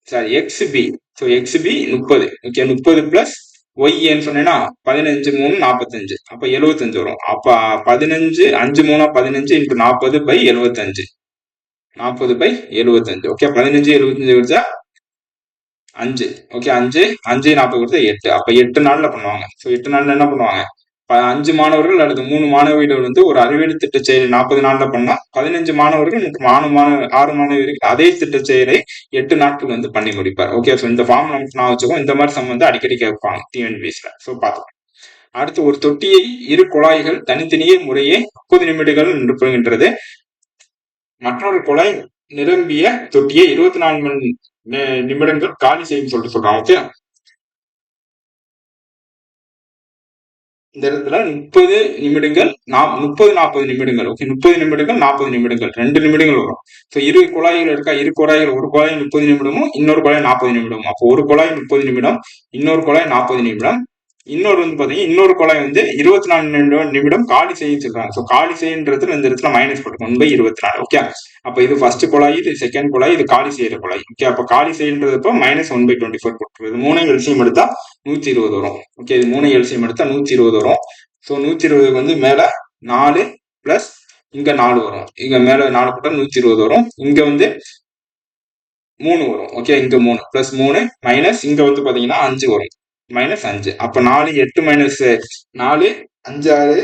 sorry x b. So x b 30. Okay, 30 plus y ஏன்னு சொன்னேன்னா 15 3 45. அப்ப 75 வரும். அப்ப 15 5 3 15 into 40 by 75. 40 by 75. Okay, 15 75 வச்சா 5. Okay, 5 5 40 கொடுத்தா 8. அப்ப 8 நாள்ல பண்ணுவாங்க. ஸோ 8 நாள்ல என்ன பண்ணுவாங்க? 5 மாணவர்கள் அல்லது 3 மாணவிகள் வந்து ஒரு அறிவியல் திட்ட செயலை 40 நாள்ல பண்ணா, 15 மாணவர்கள் மற்றும் 6 மாணவியர்கள் அதே திட்ட செயலை 8 நாட்கள் வந்து பண்ணி முடிப்பார். ஓகே, ஸோ இந்த ஃபார்ம் நமக்கு நான் வச்சுக்கோம். இந்த மாதிரி சம் வந்து அடிக்கடி கேட்பாங்க டிஎன்பிஎஸ்ல. ஸோ பார்த்துக்கோங்க. அடுத்து, ஒரு தொட்டியை 2 குழாய்கள் தனித்தனியே முறையே 30 நிமிடங்கள் நிரப்புகின்றது. மற்றொரு குழாய் நிரம்பிய தொட்டியை 24 மணி நிமிடங்கள் காலி செய்யும் சொல்லிட்டு சொல்றாங்க. ஓகே, இந்த இடத்துல 30 நிமிடங்கள் 30-40 நிமிடங்கள். ஓகே, 30 நிமிடங்கள் 40 நிமிடங்கள் 2 நிமிடங்கள் வரும். ஸோ இரு குழாய்கள் இருக்கா, இரு குழாய்கள், ஒரு குழாய் 30 நிமிடமும் இன்னொரு குழாய் 40 நிமிடமும். அப்போ ஒரு குழாய் 30 நிமிடம், இன்னொரு குழாய் 40 நிமிடம். இன்னொரு வந்து பாத்தீங்கன்னா இன்னொரு குழாய் வந்து 24 நிமிடம் காலி செய்ய சொல்றாங்க. ஸோ காலி செய்யறது இந்த இடத்துல மைனஸ் போட்டுக்கணும் 1/24. ஓகே, அப்ப இது ஃபர்ஸ்ட் குழாய், இது செகண்ட் குழாய், இது காலி செய்யற குழாய். ஓகே, அப்ப காலி செய்யறதுப்போ -1/24 போட்டுருது. 3 எல்சியம் எடுத்தா 120 வரும். ஓகே, இது 3 எல்சியம் எடுத்தா 120 வரும். ஸோ 120க்கு வந்து மேல 4 பிளஸ் இங்க 4 வரும். இங்க மேல 4 போட்டா 120 வரும். இங்க வந்து 3 வரும். ஓகே, இங்க 3 பிளஸ் 3 மைனஸ் இங்க வந்து பாத்தீங்கன்னா 5 வரும். -5. அப்ப 4 8 மைனஸ் 4 5 6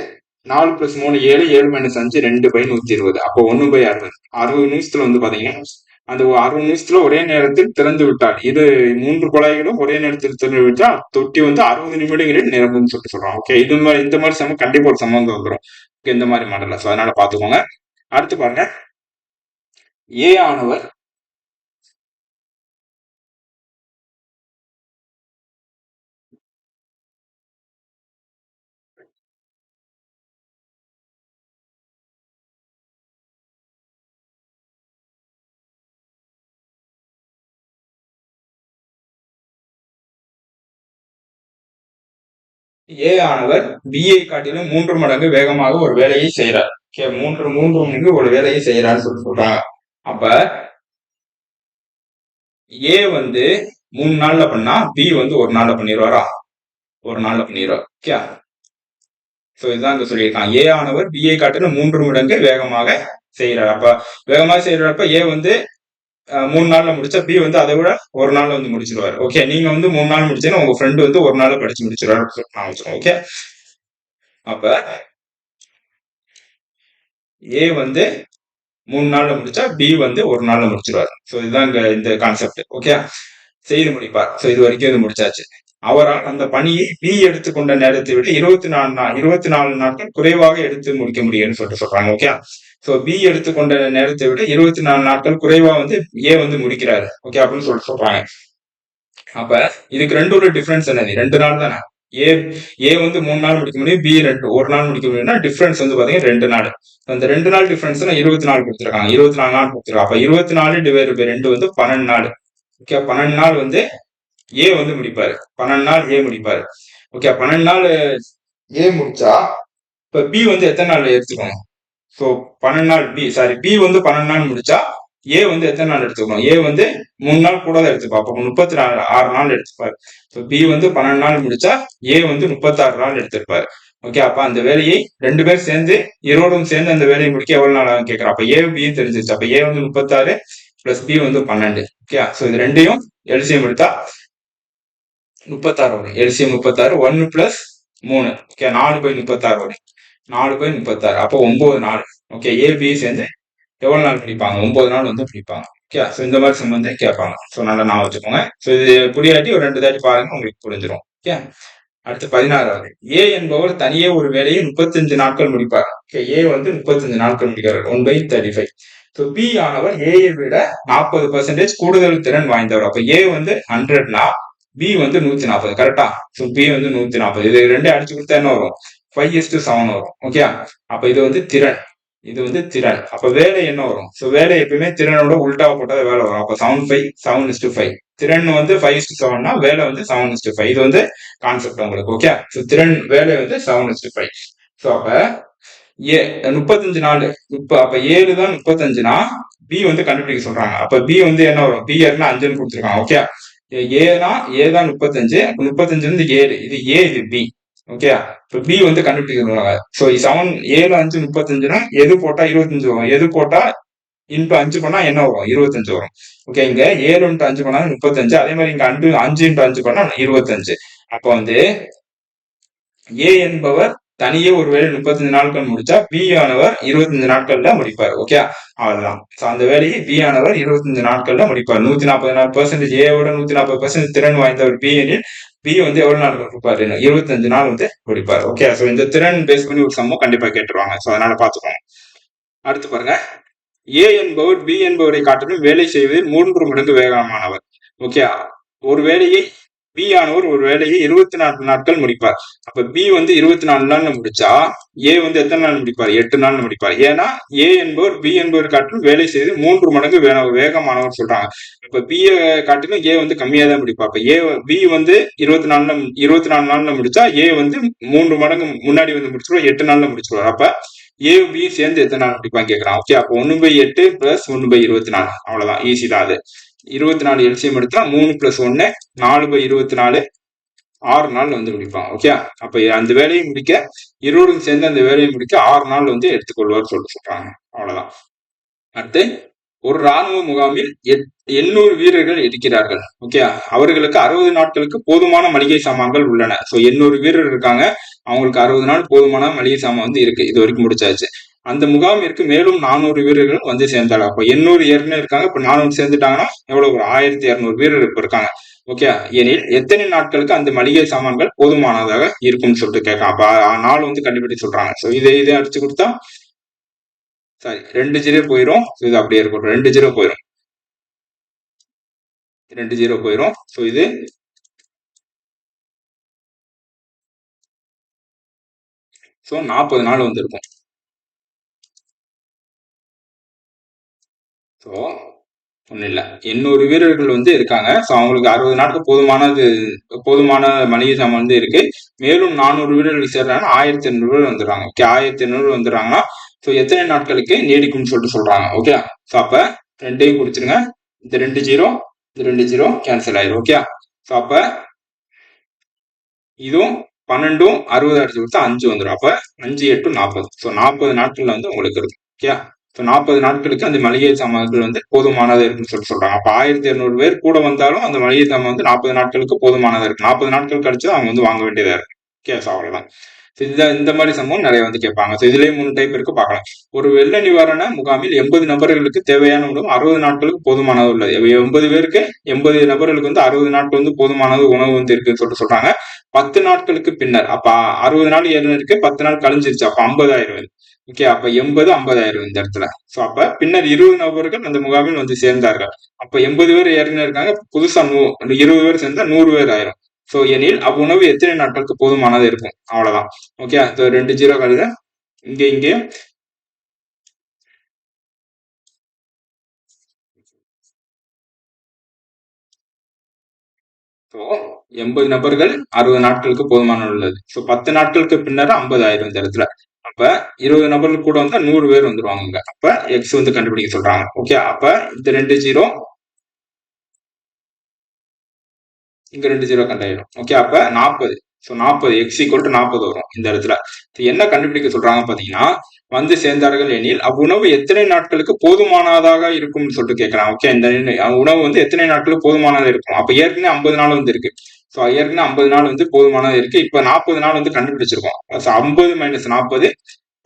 4 பிளஸ் 3 7 7 மைனஸ் 5 2/120. அப்போ 1/60. 60 நிமிஷத்துல வந்து பாத்தீங்கன்னா அந்த 60 நிமிஷத்துல ஒரே நேரத்தில் திறந்து விட்டால், இது 3 குழாய்களும் ஒரே நேரத்தில் திறந்து விட்டால் தொட்டி வந்து 60 நிமிடங்களில் நிரம்பும்னு சொல்றாங்க. ஓகே, இந்த மாதிரி சமம் கண்டிப்பா ஒரு சம்பந்தம் வந்துடும். இந்த மாதிரி மாடல. ஸோ அதனால பாத்துக்கோங்க. அடுத்து பாருங்க, ஏ ஆனவர் ஏ ஆனவர் பிஐ காட்டிலும் 3 மடங்கு வேகமாக ஒரு வேலையை செய்யறார். மூன்று மடங்கு ஒரு வேலையை செய்யறான்னு சொல்றாங்க. அப்ப ஏ வந்து 3 நாள்ல பண்ணா பி வந்து 1 நாள்ல பண்ணிடுவாரா? 1 நாள்ல பண்ணிடுவார். ஓகே, சோ இதுதான் இங்க சொல்லியிருக்கான். ஏ ஆனவர் பிஐ காட்டிலும் 3 மடங்கு வேகமாக செய்யறார். அப்ப வேகமாக செய்யறப்ப ஏ வந்து 3 நாள்ல முடிச்சா பி வந்து அதை விட 1 நாள்ல வந்து முடிச்சிருவாரு. ஓகே, நீங்க வந்து 3 நாள் முடிச்சீங்கன்னா உங்க ஃப்ரெண்டு வந்து 1 நாள்ல படிச்சு முடிச்சிருவாரு. ஓகே, அப்ப ஏ வந்து 3 நாள்ல முடிச்சா பி வந்து 1 நாள்ல முடிச்சிருவாரு. சோ இதுதான் இந்த கான்செப்ட். ஓகே, செய்து முடிப்பார். சோ இது வரைக்கும் இது முடிச்சாச்சு. அவரால் அந்த பணியை பி எடுத்துக்கொண்ட நேரத்தை விட 24 நாட்கள் குறைவாக எடுத்து முடிக்க முடியும்னு சொல்றாங்க. ஓகே, சோ பி எடுத்துக்கொண்ட நேரத்தை விட 24 நாட்கள் குறைவா வந்து ஏ வந்து முடிக்கிறாரு. ஓகே, அப்படின்னு சொல்றாங்க. அப்ப இதுக்கு ரெண்டு உள்ள டிஃபரன்ஸ் என்னது? 2 நாள் தானே. ஏ வந்து 3 நாள் முடிக்க முடியும், பி 1 நாள் முடிக்க முடியும்னா டிஃபரன்ஸ் வந்து பாத்தீங்கன்னா 2 நாள். அந்த 2 நாள் டிஃபரன்ஸ் 24 கொடுத்துருக்காங்க. 24 நாள் கொடுத்துருக்காங்க. அப்ப 24 டிவைட் பை 2 வந்து 12 நாள். ஓகே, 12 நாள் வந்து ஏ வந்து முடிப்பாரு. 12 நாள் ஏ முடிப்பாரு. ஓகே, 12 நாள் ஏ முடிச்சா இப்ப பி வந்து எத்தனை நாள் எடுத்துக்கணும்? ஸோ 12 நாள் பி வந்து 12 நாள் முடிச்சா ஏ வந்து எத்தனை நாள் எடுத்துக்கணும்? ஏ வந்து 3 நாள் கூட தான் எடுத்துப்பா. அப்போ 36 நாள் எடுத்துப்பாரு. ஸோ பி வந்து 12 நாள் முடிச்சா ஏ வந்து 36 நாள் எடுத்திருப்பாரு. ஓகே, அப்ப அந்த வேலையை 2 பேர் சேர்ந்து இருவரும் சேர்ந்து அந்த வேலையை முடிக்க எவ்வளவு நாள் ஆகும் கேட்கறோம். அப்ப ஏ பி தெரிஞ்சிருச்சு. அப்ப ஏ வந்து 36 பிளஸ் பி வந்து 12. ஓகே, ஸோ இது ரெண்டையும் எல்சிஎம் எடுத்தா 36 வரும். LCM 36 1 plus 3. ஓகே, 4/36 வரும். 4/36 அப்போ 9 நாள். ஓகே, ஏ பி சேர்ந்து எவ்வளவு நாள் பிடிப்பாங்க? 9 நாள் வந்து பிடிப்பாங்க. ஓகே, ஸோ இந்த மாதிரி சம்பந்தம் கேட்பாங்க. ஸோ நல்லா நான் வச்சுக்கோங்க. ஸோ இது புரியாட்டி ஒரு 2 தாட்டி பாருங்க, உங்களுக்கு புரிஞ்சிடும். ஓகே, அடுத்து 16வது. ஏ என்பவர் தனியே ஒரு வேலையை 35 நாட்கள் முடிப்பார். ஓகே, ஏ வந்து 35 நாட்கள் முடிக்கிறார். 1/35. ஸோ பி ஆனவர் ஏயை விட 40% கூடுதல் திறன் வாய்ந்தவர். அப்ப ஏ வந்து 100னா பி வந்து 140. கரெக்டா? ஸோ பி வந்து 140. இது ரெண்டே அடிச்சு கொடுத்தா என்ன வரும்? 5:7 வரும். ஓகே, அப்ப இது வந்து திறன், இது வந்து திறன். அப்ப வேலை என்ன வரும்? ஸோ வேலை எப்பயுமே திறனோட உல்டாவா போட்டா வேலை வரும். அப்ப 7:5 திறன் வந்து 5:7னா வேலை வந்து 7:5. இது வந்து கான்செப்ட் உங்களுக்கு. ஓகே, ஸோ திறன் வேலை வந்து 7:5. ஸோ அப்ப 35 நாள் அப்ப 7 தான் 35னா பி வந்து கண்டுபிடிக்க சொல்றாங்க. அப்ப பி வந்து என்ன வரும்? பி ஏற்கனவே 5ன்னு கொடுத்துருக்காங்க. ஓகே, ஏனா ஏ தான் 35. 35 வந்து 7. இது ஏ, இது பி. ஓகே, இப்போ பி வந்து கண்டுபிடிக்கிறாங்க. ஸோ 7 7 5 35னா எது போட்டா 25 வரும்? எது போட்டா இன்ட்டு 5 பண்ணா என்ன வரும்? 25 வரும். ஓகே, இங்க 7 இன்ட்டு 5 பண்ணா 35. அதே மாதிரி இங்க 5 இன்ட்டு 5 பண்ணா 25. அப்போ வந்து ஏ என்பவர் தனியே ஒரு வேலை 35 நாட்கள் முடிச்சா பி ஆனவர் 25 நாட்கள்ல முடிப்பார். ஓகே, அவ்வளவுதான். அந்த வேலையை பி ஆனவர் 25 நாட்கள்ல முடிப்பார். 144% ஏவோட 140% திறன் வாய்ந்தவர் பி எனில் பி வந்து எவ்வளவு நாள் கொடுப்பாரு? 25 நாள் வந்து முடிப்பார். ஓகே, ஸோ இந்த திறன் பேஸ் பண்ணி ஒரு சம்மம் கண்டிப்பா கேட்டுருவாங்க. ஸோ அதனால பாத்துக்கோங்க. அடுத்து பாருங்க, ஏ என்பவர் பி என்பவரை காட்டிலும் வேலை செய்வதில் 3 மடங்கு வேகமானவர். ஓகே, ஒரு வேலையை பி ஆனவர் ஒரு வேலையை 24 நாட்கள் முடிப்பார். அப்ப பி வந்து 24 நாள்ல முடிச்சா ஏ வந்து எத்தனை நாள் முடிப்பார்? 8 நாள்ல முடிப்பார். ஏன்னா ஏ என்பவர் பி என்பவர் காட்டிலும் வேலை செய்து 3 மடங்கு வேகமானவர் சொல்றாங்க. இப்ப பி காட்டிலும் ஏ வந்து கம்மியா தான் முடிப்பா. அப்ப ஏ பி வந்து 24 நாள்ல முடிச்சா ஏ வந்து 3 மடங்கு முன்னாடி வந்து முடிச்சிருவார், 8 நாள்ல முடிச்சிருவார். அப்ப ஏ பி சேர்ந்து எத்தனை நாள் முடிப்பான்னு கேட்கறான். ஓகே, அப்போ 1/8 பிளஸ் 1/24, அவ்வளவுதான், ஈஸி தான் அது. 24 எல்சிஎம் எடுத்தா 3 பிளஸ் 1 4/24, 6 நாள் வந்து முடிப்பான். ஓகே, அப்ப அந்த வேலையை முடிக்க இருவரும் சேர்ந்து அந்த வேலையை முடிக்க 6 நாள் வந்து எடுத்துக்கொள்வார் சொல்றாங்க. அவ்வளவுதான். அடுத்து, ஒரு ராணுவ முகாமில் 800 வீரர்கள் இருக்கிறார்கள். ஓகே, அவர்களுக்கு 60 நாட்களுக்கு போதுமான மளிகை சாமான்கள் உள்ளன. சோ 800 வீரர் இருக்காங்க, அவங்களுக்கு 60 நாள் போதுமான மளிகை சாமான் வந்து இருக்கு. இது வரைக்கும் முடிச்சாச்சு. அந்த முகாமிற்கு மேலும் 400 வீரர்கள் வந்து சேர்ந்தாங்க. அப்ப 800 ஏற்கனவே இருக்காங்க, இப்ப 400 சேர்ந்துட்டாங்கன்னா எவ்வளவு? ஒரு 1200 வீரர் இப்ப இருக்காங்க. ஓகே, எனில் எத்தனை நாட்களுக்கு அந்த மளிகை சாமான்கள் போதுமானதாக இருக்கும்னு சொல்லிட்டு கேட்கலாம். அப்ப நாள் வந்து கண்டுபிடிச்சு சொல்றாங்க. சோ இதை அடிச்சு கொடுத்தா சாரி 2 ஜீரோ போயிரும். இது அப்படியே இருக்கும், 2 ஜீரோ போயிரும், 2 ஜீரோ போயிரும். சோ இது சோ 40 நாள் வந்து இருக்கும். ஸோ ஒன்றும் இல்லை, 800 வீரர்கள் வந்து இருக்காங்க. ஸோ அவங்களுக்கு 60 நாட்கள் போதுமான மளிகை சாமான் வந்து இருக்கு. மேலும் 400 வீரர்கள் சேர்றாங்கன்னா 1800 வீரர் வந்துடுறாங்க. ஓகே, 1800 வந்துடுறாங்கன்னா ஸோ எத்தனை நாட்களுக்கு நீடிக்கும்னு சொல்லிட்டு சொல்றாங்க. ஓகே, ஸோ அப்ப ரெண்டையும் குடிச்சிருங்க. இந்த 2 ஜீரோ இந்த 2 ஜீரோ கேன்சல் ஆயிரும். ஓகே, ஸோ அப்ப இதுவும் 12 60 அடிச்சு கொடுத்தா 5 வந்துடும். அப்ப 5 8 40. ஸோ 40 நாட்கள்ல வந்து உங்களுக்கு இருக்கு. ஓகே, ஸோ 40 நாட்களுக்கு அந்த மளிகை சாமான்கள் வந்து போதுமானதா இருக்குன்னு சொல்றாங்க. அப்ப 1200 பேர் கூட வந்தாலும் அந்த மளிகை சாமான் வந்து 40 நாட்களுக்கு போதுமானதா இருக்கு. 40 நாட்கள் கழிச்சு அவங்க வந்து வாங்க வேண்டியதா இருக்கு. ஓகே, ஸோ அவ்வளவுதான். இந்த மாதிரி சம்பவம் நிறைய வந்து கேட்பாங்க. ஸோ இதுலயே 3 டைப் இருக்கு, பார்க்கலாம். ஒரு வெள்ள நிவாரண முகாமில் 80 நபர்களுக்கு தேவையான உணவு 60 நாட்களுக்கு போதுமானது உள்ளது. 80 பேருக்கு 80 நபர்களுக்கு வந்து 60 நாட்கள் வந்து போதுமானது உணவு வந்து இருக்குன்னு சொல்லிட்டு சொல்றாங்க. 10 நாட்களுக்கு பின்னர், அப்ப 60 நாள் ஏறினருக்கு 10 நாள் கழிஞ்சிருச்சு, அப்ப 50,000. ஓகே, அப்ப 80 50,000 இந்த இடத்துல. சோ அப்ப பின்னர் 20 நபர்கள் அந்த முகாமில் வந்து சேர்ந்தார்கள். அப்ப 80 பேர் ஏற்கனவே இருக்காங்க, புதுசா 20 பேர் சேர்ந்தா 100 பேர் ஆயிரும். சோ எனில் அவ்வுணவு எத்தனை நாட்களுக்கு போதுமானது இருக்கும்? அவ்வளவுதான். ஓகே, 2 ஜீரோ கழுத இங்கே ஸோ 80 நபர்கள் 60 நாட்களுக்கு போதுமான உள்ளது. ஸோ 10 நாட்களுக்கு பின்னர் 50,000 இந்த இடத்துல. அப்ப 20 நபர்கள் கூட வந்தா 100 பேர் வந்துருவாங்க. அப்ப எக்ஸ் வந்து கண்டுபிடிக்க சொல்றாங்க. ஓகே, அப்ப இந்த 2 ஜீரோ இங்க 2 ஜீரோ கண்டாயிடும். ஓகே, அப்ப 40. ஸோ 40 எக்ஸ் ஈக்குவல் டு 40 வரும் இந்த இடத்துல. என்ன கண்டுபிடிக்க சொல்றாங்க பாத்தீங்கன்னா, வந்து சேர்ந்தார்கள் எனில் அவ்வுணவு எத்தனை நாட்களுக்கு போதுமானதாக இருக்கும்னு சொல்லிட்டு கேட்கலாம். ஓகே, இந்த உணவு வந்து எத்தனை நாட்களுக்கு போதுமானதாக இருக்கும்? அப்ப ஏற்கனவே 50 நாள் வந்து இருக்கு. ஸோ ஏற்கனவே 50 நாள் வந்து போதுமானதா இருக்கு. இப்ப 40 நாள் வந்து கண்டுபிடிச்சிருக்கோம். 50 மைனஸ் 40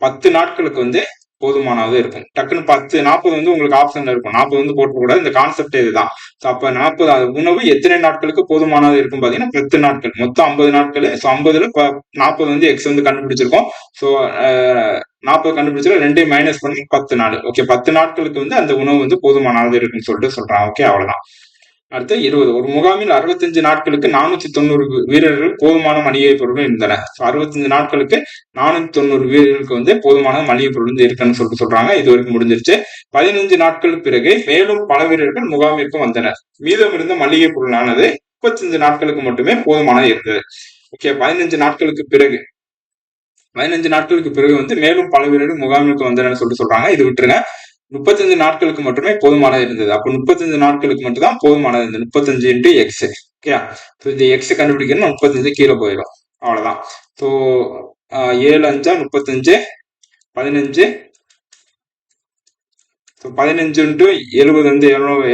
10 நாட்களுக்கு வந்து போதுமானது இருக்கும். டக்குன்னு 10 40 வந்து உங்களுக்கு ஆப்ஷன்ல இருக்கும். 40 வந்து போட்டக்கூடாது. இந்த கான்செப்ட் இதுதான். அப்ப 40 உணவு எத்தனை நாட்களுக்கு போதுமானது இருக்கும் பாத்தீங்கன்னா 10 நாட்கள். மொத்தம் 50 நாட்கள். ஸோ 50ல 40 வந்து எக்ஸ் வந்து கண்டுபிடிச்சிருக்கோம். ஸோ 40 கண்டுபிடிச்சிருக்கோம், 2 மைனஸ் பண்ணி 10 நாள். ஓகே, 10 நாட்களுக்கு வந்து அந்த உணவு வந்து போதுமானது இருக்குன்னு சொல்லிட்டு சொல்றாங்க. ஓகே, அவ்வளவுதான். அடுத்து 20. ஒரு முகாமில் 65 நாட்களுக்கு 490 வீரர்கள் போதுமான மளிகை பொருட்கள் இருந்தன. 65 நாட்களுக்கு 490 வீரர்களுக்கு வந்து போதுமான மளிகை பொருள் வந்து இருக்குன்னு சொல்லிட்டு சொல்றாங்க. இது வரைக்கும் முடிஞ்சிருச்சு. 15 நாட்களுக்கு பிறகு மேலும் பல வீரர்கள் முகாமிற்கு வந்தனர். மீதம் இருந்த மளிகை பொருளானது 35 நாட்களுக்கு மட்டுமே போதுமானது இருந்தது. ஓகே, 15 நாட்களுக்கு பிறகு வந்து மேலும் பல வீரர்கள் முகாமிற்கு வந்தனர் சொல்லிட்டு சொல்றாங்க. இது விட்டுருங்க. 35 நாட்களுக்கு மட்டுமே போதுமானது இருந்தது. அப்ப 35 நாட்களுக்கு மட்டும் தான் போதுமானது இருந்தது. 35 இன்டு எக்ஸ். ஓகே, இந்த எக்ஸ் கண்டுபிடிக்கணும், 35 கீழே போயிடும். அவ்வளவுதான். ஸோ 7 5 35 15. 15 இன்டு 70 வந்து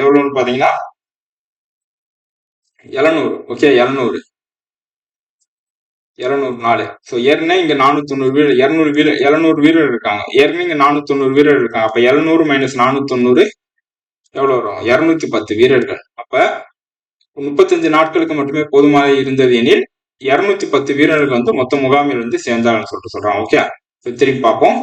எவ்வளவுன்னு பாத்தீங்கன்னா 700. ஓகே, 700 நாலு. ஸோ ஏற்கனவே இங்க 490 வீரர் 700 வீரர் இருக்காங்க. ஏற்கனவே இங்க 490 வீரர் இருக்காங்க. அப்ப 700 மைனஸ் 490 எவ்வளவு வரும்? 210 வீரர்கள். அப்ப 35 நாட்களுக்கு மட்டுமே போதுமாக இருந்தது எனில் 210 வீரர்கள் வந்து மொத்த முகாமில் வந்து சேர்ந்தாங்கன்னு சொல்லிட்டு சொல்றாங்க. ஓகே, திரும்பி பார்ப்போம்.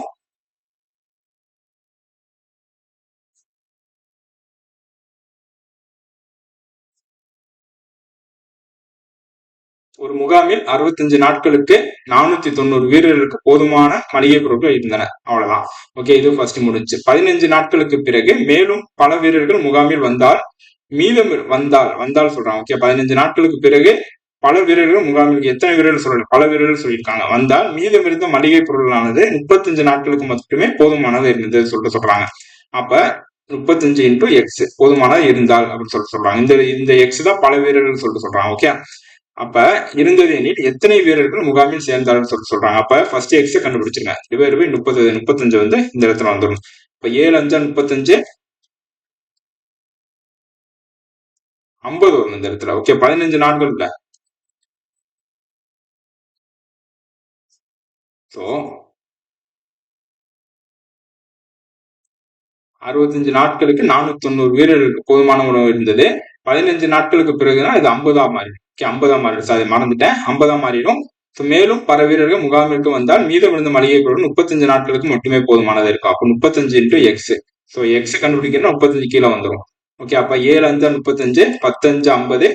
ஒரு முகாமில் 65 நாட்களுக்கு 490 வீரர்களுக்கு போதுமான மளிகை பொருட்கள் இருந்தன. அவ்வளவுதான். ஓகே, இது ஃபர்ஸ்ட் முடிஞ்சு. 15 நாட்களுக்கு பிறகு மேலும் பல வீரர்கள் முகாமில் வந்தால் மீதம் வந்தால் சொல்றாங்க. ஓகே, 15 நாட்களுக்கு பிறகு பல வீரர்கள் முகாமில் எத்தனை வீரர்கள் சொல்லல, பல வீரர்கள் சொல்லியிருக்காங்க. வந்தால் மீதம் இருந்த மளிகை பொருளானது 35 நாட்களுக்கு மட்டுமே போதுமானது இருந்தது சொல்லிட்டு சொல்றாங்க. அப்ப 35 இன்டூ எக்ஸ் போதுமானது இருந்தால் அப்படின்னு சொல்லிட்டு சொல்றாங்க. இந்த எக்ஸ் தான் பல வீரர்கள் சொல்லிட்டு சொல்றாங்க. ஓகே, அப்ப இருந்தது எனில் எத்தனை வீரர்கள் முகாமில் சேர்ந்தார்கள் சொல்லிட்டு சொல்றாங்க. அப்ப ஃபர்ஸ்ட் எக்ஸ கண்டுபிடிச்சிருங்க. டிவைட் பை 35 வந்து இந்த இடத்துல வந்துடும். இப்ப 7 5 35 50 வரும் இந்த இடத்துல. ஓகே, 15 நாட்கள் இல்ல. சோ 65 நாட்களுக்கு 490 வீரர்களுக்கு போதுமான உணவு இருந்தது. 15 நாட்களுக்கு பிறகுதான் இது 50 மாறிடும். 50 மாறிடும். சாரி, மறந்துட்டேன். 50 மாறிடும். மேலும் பல வீரர்கள் முகாமிற்கு வந்தால் மீதம் இருந்த மளிகை பொருள் 35 நாட்களுக்கு மட்டுமே போதுமானது இருக்கும். அப்ப 35 இன்டூ எக்ஸ். ஸோ எக்ஸ் கண்டுபிடிக்கணும், 35 கீழே வந்துடும். ஓகே, அப்ப 7 5 35 10 5 50.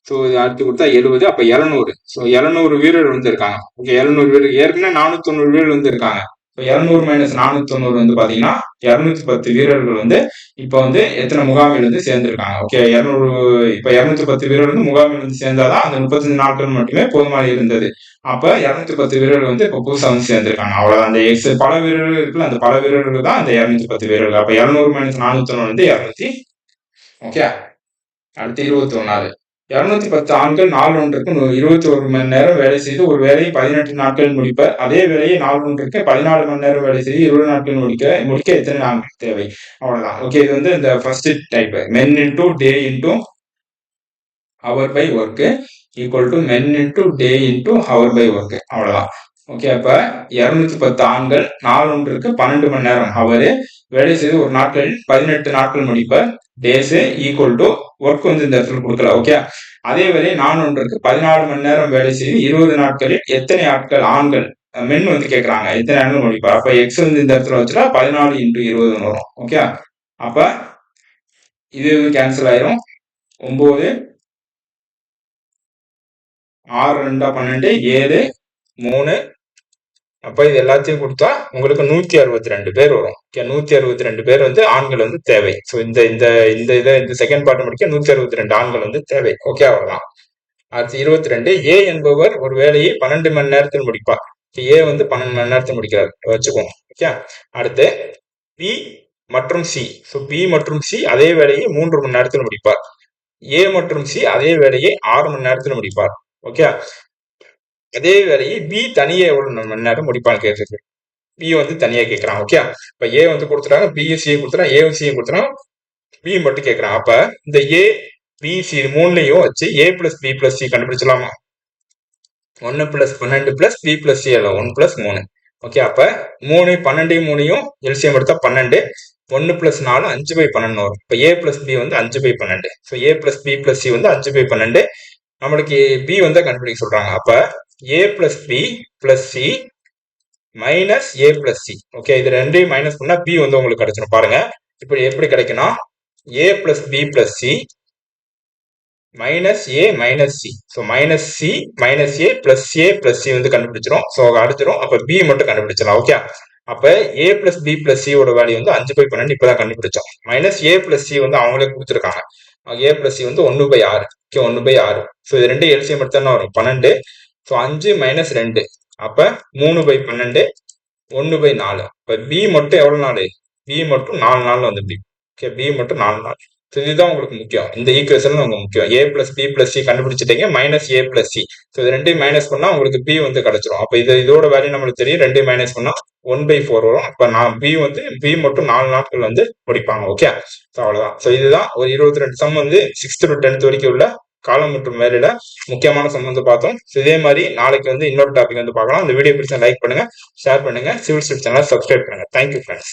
ஸோ இது அடுத்து கொடுத்தா 70. அப்ப 200. ஸோ 200 வீரர்கள் வந்து இருக்காங்க. ஓகே, 200 வீரர்கள். ஏற்கனவே 490 வீரர்கள் வந்து இருக்காங்க. 200 மைனஸ் 490 வந்து பாத்தீங்கன்னா 210 வீரர்கள் வந்து இப்ப வந்து எத்தனை முகாமில் வந்து சேர்ந்திருக்காங்க. ஓகே, 200 இப்ப 210 வீரர்கள் வந்து முகாமில் வந்து சேர்ந்தாதான் அந்த 35 நாட்கள் மட்டுமே போதுமான இருந்தது. அப்ப 210 வீரர்கள் வந்து இப்ப புதுசா வந்து சேர்ந்திருக்காங்க. அவ்வளவுதான். அந்த எக்ஸ் பல வீரர்கள் இருக்குல்ல, அந்த பல வீரர்கள் தான் அந்த 210 வீரர்கள். அப்ப 200 மைனஸ் 490 வந்து 200. ஓகே, அடுத்து 21. 210 ஆண்கள் நாள் ஒன்றுக்கு 21 மணி நேரம் வேலை செய்து ஒரு வேலையை 18 நாட்கள் முடிப்பர். அதே வேலையை நாள் ஒன்றுக்கு 14 மணி நேரம் வேலை செய்து 20 நாட்கள் முடிக்க எத்தனை நாட்கள் தேவை? அவ்வளவுதான். ஓகே, இது வந்து இந்த first type. Men into day into hour by work equal to men into day into hour by work. அவ்வளவுதான். ஓகே, அப்ப 210 ஆண்கள் நாள் ஒன்றுக்கு 12 மணி நேரம் ஹவரு வேலை செய்து ஒரு நாட்களில் 18 நாட்கள் முடிப்பர். டேஸ் ஈக்குவல் டு ஒர்க் வந்து இந்த இடத்துல கொடுக்கல. ஓகே, அதே வேலை நான் ஒன்றுக்கு 14 மணி நேரம் வேலை செய்து 20 நாட்களில் எத்தனை ஆட்கள் ஆண்கள் மென் வந்து கேட்கறாங்க, எத்தனை ஆண்கள் முடிப்பார். அப்ப எக்ஸ் வந்து இந்த இடத்துல வச்சுட்டா 14 இன்டூ 20 வரும். ஓகே, அப்ப இது கேன்சல் ஆயிரும். 9 6 2 12 7 3. அப்ப இது எல்லாத்தையும் கொடுத்தா உங்களுக்கு 162 பேர் வரும். 162 பேர் வந்து ஆண்கள் வந்து தேவை. ஸோ இந்த செகண்ட் பார்ட் முடிக்க 162 ஆண்கள் வந்து தேவை. ஓகே, அவ்வளவுதான். அடுத்து 22. ஏ என்பவர் ஒரு வேலையை 12 மணி நேரத்தில் முடிப்பார். ஏ வந்து 12 மணி நேரத்தில் முடிக்கிறார் வச்சுக்கோங்க. ஓகே, அடுத்து பி மற்றும் சி. ஸோ பி மற்றும் சி அதே வேலையை 3 மணி நேரத்தில் முடிப்பார். ஏ மற்றும் சி அதே வேலையை 6 மணி நேரத்தில் முடிப்பார். ஓகே, அதே வேலையை பி தனியே எவ்வளவு மணி நேரம் முடிப்பான்னு கேட்குறது. பி வந்து தனியா கேட்கறான். ஓகே, இப்ப ஏ வந்து கொடுத்துட்டாங்க, பி சி கொடுத்துறாங்க, ஏ சி கொடுத்துறாங்க, பி மட்டும் கேட்கறான். அப்ப இந்த ஏ பி சி மூணுலையும் வச்சு A plus B plus C கண்டுபிடிச்சலாமா? 1 plus 12 plus B plus C 1 plus 3. Okay, அப்ப 3 12 3 எல்சிஎம் எடுத்தா 12. 1 பிளஸ் 4 5 பை 12 வரும். இப்ப ஏ பிளஸ் பி வந்து 5 by 12. So a plus B plus C வந்து 5 பை 12. நம்மளுக்கு பி வந்து கண்டுபிடிக்க சொல்றாங்க. அப்ப A plus B plus C minus A plus C. Okay, இது ரெண்டையும் மைனஸ் பண்ணா பி வந்து உங்களுக்கு கிடைச்சிடும். பாருங்க, இப்படி எப்படி கிடைக்கும்னா A plus B plus C minus A minus C. So minus C minus A plus C வந்து கண்டுபிடிச்சிடும். ஸோ அடிச்சிடும். அப்ப பி மட்டும் கண்டுபிடிச்சிடலாம். ஓகே, அப்ப ஏ பிளஸ் பி பிளஸ் சியோட வேல்யூ வந்து 5 பை 12 இப்பதான் கண்டுபிடிச்சோம். மைனஸ் ஏ பிளஸ் சி வந்து அவங்களே கொடுத்துருக்காங்க. ஏ பிளஸ் சி வந்து 1 பை 6. Okay, 1 by 6. ஸோ இது ரெண்டு எல்சிஎம் எடுத்தா என்ன வரும்? 12. So 5 minus 2. அப்ப 3 பை 12 1 பை 4. இப்ப பி மட்டும் எவ்வளவு நாள்? பி மட்டும் 4 நாள் வந்து பி. ஓகே, பி மட்டும் 4 நாள். ஸோ இதுதான் உங்களுக்கு முக்கியம். இந்த ஈக்குவேஷன் உங்களுக்கு முக்கியம். ஏ பிளஸ் பி பிளஸ் சி கண்டுபிடிச்சிட்டீங்க. Minus A plus C. So இது ரெண்டையும் மைனஸ் பண்ணா உங்களுக்கு பி வந்து கிடைச்சிரும். அப்ப இதோட வேல்யூ நம்மளுக்கு தெரியும். ரெண்டையும் மைனஸ் பண்ணா 1 பை 4 வரும். அப்ப நான் பி மட்டும் 4 நாட்கள் வந்து முடிப்பாங்க. ஓகே, ஸோ அவ்வளவுதான். ஸோ இதுதான் ஒரு 22 சம் வந்து 6th to 10th வரைக்கும் உள்ள காலம் மற்றும் வேலையில முக்கியமான சம் வந்து பார்த்தோம். இதே மாதிரி நாளைக்கு வந்து இன்னொரு டாபிக் வந்து பார்க்கலாம். இந்த வீடியோ பிடிச்சா லைக் பண்ணுங்க, ஷேர் பண்ணுங்க, சிவில் ஸ்டடி சேனலை சப்ஸ்கிரைப் பண்ணுங்க. Thank you friends.